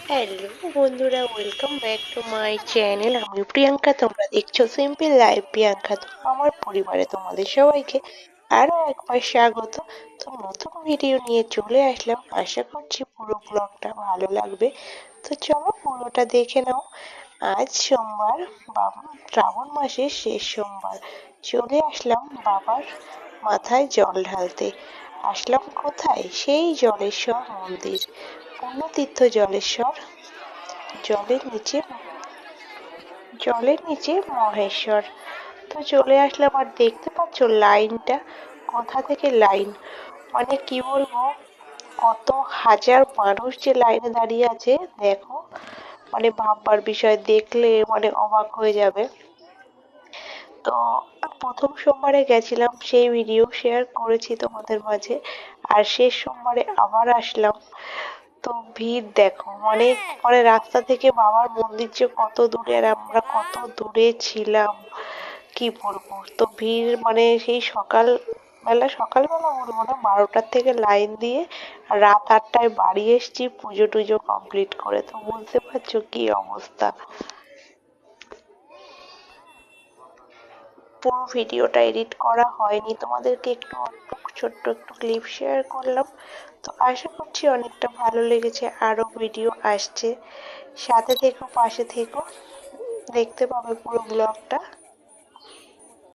Hello বন্ধুরা, welcome back to my channel. আমি প্রিয়াঙ্কা, তোমরা দেখছো সিম্পল লাইফ প্রিয়াঙ্কা। তো আমার পরিবারে তোমাদের সবাইকে আরো একবার স্বাগত। তো নতুন ভিডিও নিয়ে চলে আসলাম, আশা করছি পুরো ব্লগটা ভালো লাগবে। তো চলো পুরোটা দেখে নাও। আজ সোমবার, শ্রাবণ মাসের শেষ সোমবার। চলে আসলাম বাবার মাথায় জল ঢালতে। আসলাম কোথায়? সেই জলেশ্বর মন্দির, পুণ্যতীর্থ জলেশ্বর। জলের নিচে জলের নিচে মহেশ্বর। তো চলে আসলাম, আর দেখতে পাচ্ছ লাইনটা, কোথা থেকে লাইন, মানে কি বলবো, কত হাজার মানুষ যে লাইনে দাঁড়িয়ে আছে দেখো, মানে ভাববার বিষয়, দেখলে মানে অবাক হয়ে যাবে। তো প্রথম সোমবারে গেছিলাম, সেই ভিডিও শেয়ার করেছি তোমাদের মাঝে। আর শেষ সোমবারে আবার আসলাম। তো ভিড় দেখো, মানে মানে রাস্তা থেকে বাবার মন্দির যে কত দূরে, আর আমরা কত দূরে ছিলাম, কি বলবো। তো ভিড় মানে সেই সকালবেলা বলবো না, 12টার থেকে লাইন দিয়ে রাত 8টায় বাড়ি এসছি পুজো টুজো কমপ্লিট করে। তো বুঝতে পারছো কি অবস্থা। পুরো ভিডিওটা এডিট করা হয়নি, তোমাদেরকে একটু ছোট্ট একটু ক্লিপ শেয়ার করলাম। তো আশা করছি অনেকটা ভালো লেগেছে। আরো ভিডিও আসছে, সাথে থেকো, পাশে থেকো, দেখতে পাবে পুরো ব্লগটা।